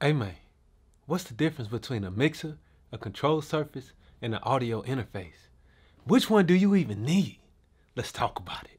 Hey man, what's the difference between a mixer, a control surface, and an audio interface? Which one do you even need? Let's talk about it.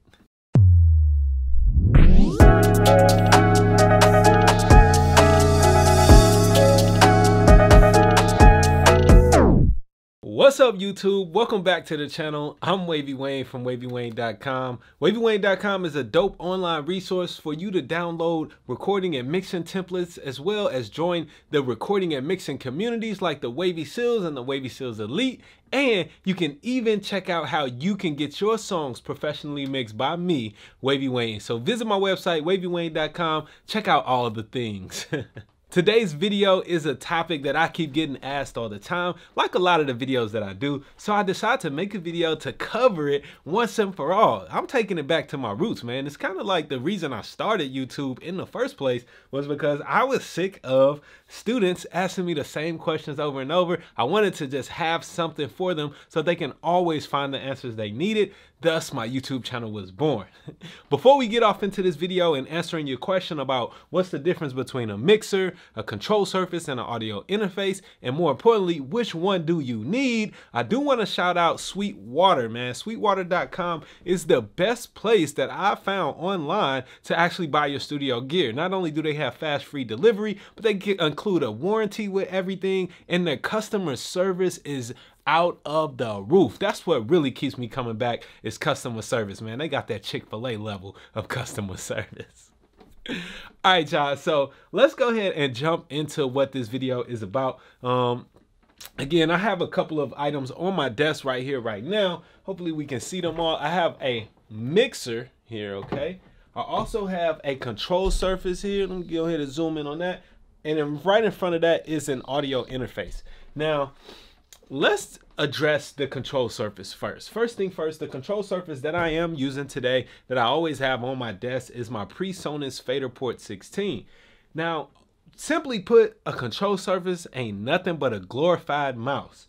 What's up YouTube? Welcome back to the channel. I'm Wavy Wayne from Wayne.wav. Wayne.wav is a dope online resource for you to download recording and mixing templates, as well as join the recording and mixing communities like the Wavy Seals and the Wavy Seals Elite. And you can even check out how you can get your songs professionally mixed by me, Wavy Wayne. So visit my website, wavywayne.com. Check out all of the things. Today's video is a topic that I keep getting asked all the time, like a lot of the videos that I do. So I decided to make a video to cover it once and for all. I'm taking it back to my roots, man. It's kind of like the reason I started YouTube in the first place was because I was sick of students asking me the same questions over and over. I wanted to just have something for them so they can always find the answers they needed. Thus, my YouTube channel was born. Before we get off into this video and answering your question about what's the difference between a mixer, a control surface, and an audio interface, and more importantly, which one do you need, I do want to shout out Sweetwater, man. Sweetwater.com is the best place that I found online to actually buy your studio gear. Not only do they have fast free delivery, but they include a warranty with everything, and their customer service is out of the roof. That's what really keeps me coming back is customer service, man. They got that Chick-fil-A level of customer service. All right, y'all. So let's go ahead and jump into what this video is about. Again, I have a couple of items on my desk right here, right now. Hopefully we can see them all. I have a mixer here, okay? I also have a control surface here. Let me go ahead and zoom in on that. And then right in front of that is an audio interface. Now, let's address the control surface first. First thing first, the control surface that I am using today that I always have on my desk is my PreSonus Faderport 16. Now, simply put, a control surface ain't nothing but a glorified mouse.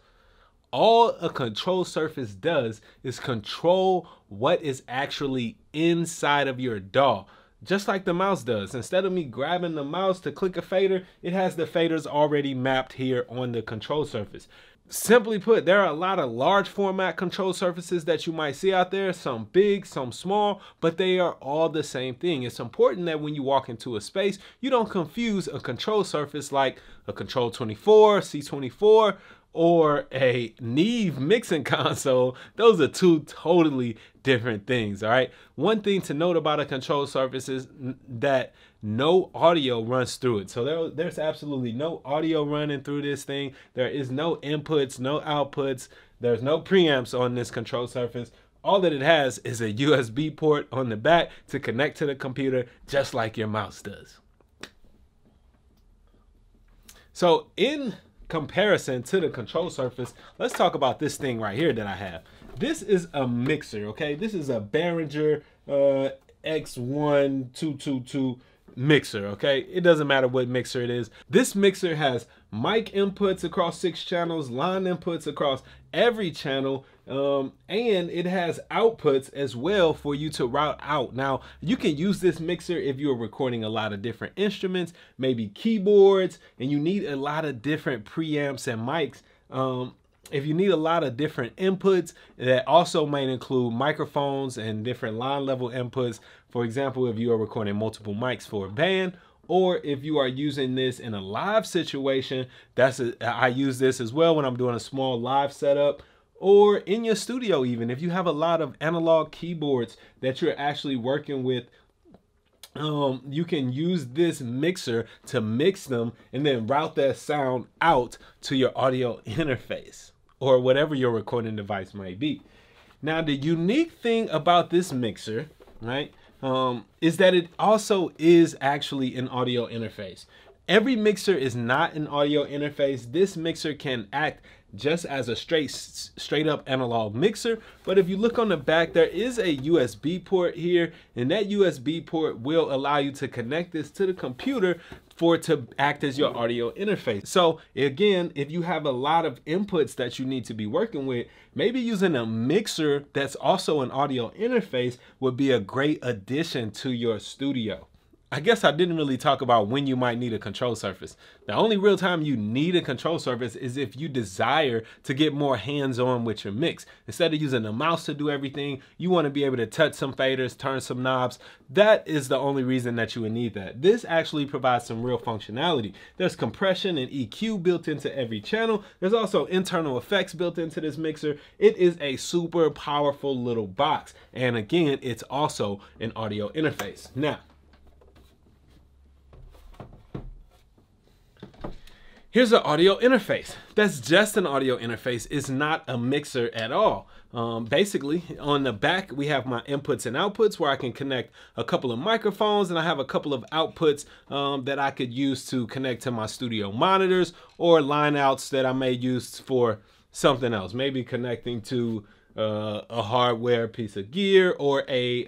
All a control surface does is control what is actually inside of your DAW. Just like the mouse does. Instead of me grabbing the mouse to click a fader, it has the faders already mapped here on the control surface. Simply put, there are a lot of large format control surfaces that you might see out there, some big, some small, but they are all the same thing. It's important that when you walk into a space, you don't confuse a control surface like a Control 24, C24, or a Neve mixing console. Those are two totally different things, all right? One thing to note about a control surface is that no audio runs through it. So there's absolutely no audio running through this thing. There is no inputs, no outputs. There's no preamps on this control surface. All that it has is a USB port on the back to connect to the computer, just like your mouse does. So in comparison to the control surface, let's talk about this thing right here that I have. This is a mixer, okay? This is a Behringer X1222 mixer, okay? It doesn't matter what mixer it is. This mixer has mic inputs across 6 channels, line inputs across every channel, and it has outputs as well for you to route out. Now, you can use this mixer if you're recording a lot of different instruments, maybe keyboards, and you need a lot of different preamps and mics. If you need a lot of different inputs, that also might include microphones and different line level inputs. For example, if you are recording multiple mics for a band, or if you are using this in a live situation, I use this as well when I'm doing a small live setup, or in your studio even. If you have a lot of analog keyboards that you're actually working with, you can use this mixer to mix them and then route that sound out to your audio interface or whatever your recording device might be. Now, the unique thing about this mixer, right, is that it also is actually an audio interface. Every mixer is not an audio interface. This mixer can act just as a straight up analog mixer, but if you look on the back, there is a USB port here, and that USB port will allow you to connect this to the computer for it to act as your audio interface. So again, if you have a lot of inputs that you need to be working with, maybe using a mixer that's also an audio interface would be a great addition to your studio. I guess I didn't really talk about when you might need a control surface. The only real time you need a control surface is if you desire to get more hands-on with your mix. Instead of using the mouse to do everything, you want to be able to touch some faders, turn some knobs. That is the only reason that you would need that. This actually provides some real functionality. There's compression and EQ built into every channel. There's also internal effects built into this mixer. It is a super powerful little box. And again, it's also an audio interface. Now, here's an audio interface. That's just an audio interface. It's not a mixer at all. Basically, on the back, we have my inputs and outputs where I can connect a couple of microphones, and I have a couple of outputs that I could use to connect to my studio monitors or line outs that I may use for something else. Maybe connecting to a hardware piece of gear, or a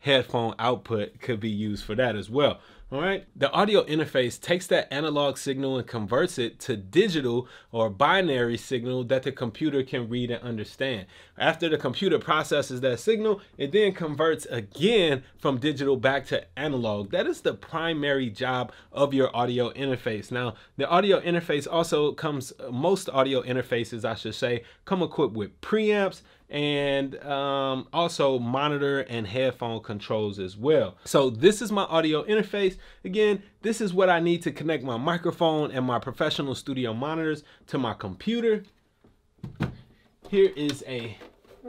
headphone output could be used for that as well. All right, the audio interface takes that analog signal and converts it to digital or binary signal that the computer can read and understand. After the computer processes that signal, it then converts again from digital back to analog. That is the primary job of your audio interface. Now, the audio interface also comes, most audio interfaces, I should say, come equipped with preamps and also monitor and headphone controls as well. So this is my audio interface. Again, this is what I need to connect my microphone and my professional studio monitors to my computer. Here is a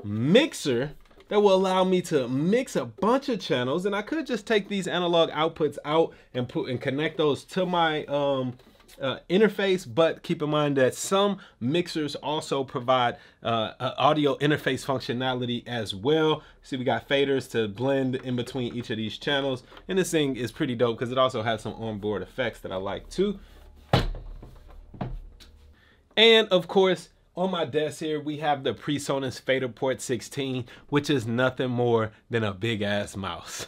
mixer that will allow me to mix a bunch of channels, and I could just take these analog outputs out and connect those to my interface, but keep in mind that some mixers also provide audio interface functionality as well. See, we got faders to blend in between each of these channels, and this thing is pretty dope because it also has some onboard effects that I like too. And of course, on my desk here, we have the PreSonus Faderport 16, which is nothing more than a big ass mouse.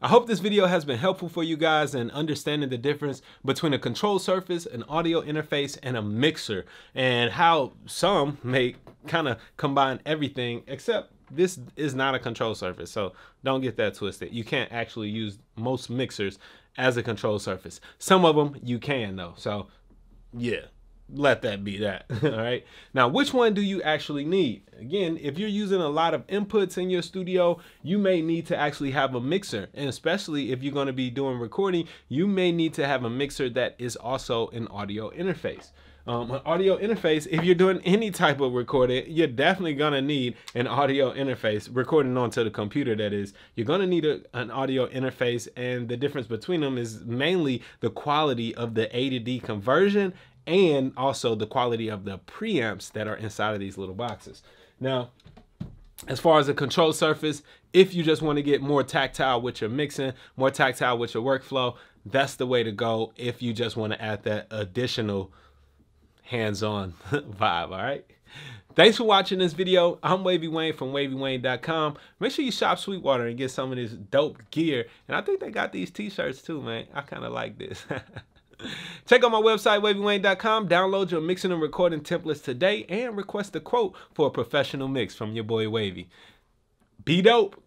I hope this video has been helpful for you guys in understanding the difference between a control surface, an audio interface, and a mixer, and how some may kind of combine everything, except this is not a control surface, so don't get that twisted. You can't actually use most mixers as a control surface. Some of them you can though, so yeah. Let that be that. All right, now which one do you actually need? Again, if you're using a lot of inputs in your studio, you may need to actually have a mixer, and especially if you're going to be doing recording, you may need to have a mixer that is also an audio interface. An audio interface, if you're doing any type of recording, you're definitely gonna need an audio interface. Recording onto the computer, that is, you're gonna need an audio interface, and the difference between them is mainly the quality of the A to D conversion and also the quality of the preamps that are inside of these little boxes. Now, as far as a control surface, if you just want to get more tactile with your mixing, more tactile with your workflow, that's the way to go if you just want to add that additional hands-on vibe, all right? Thanks for watching this video. I'm Wavy Wayne from Wavy.com. Make sure you shop Sweetwater and get some of this dope gear. And I think they got these t-shirts too, man. I kind of like this. Check out my website, Wavy.com. Download your mixing and recording templates today and request a quote for a professional mix from your boy Wavy. Be dope.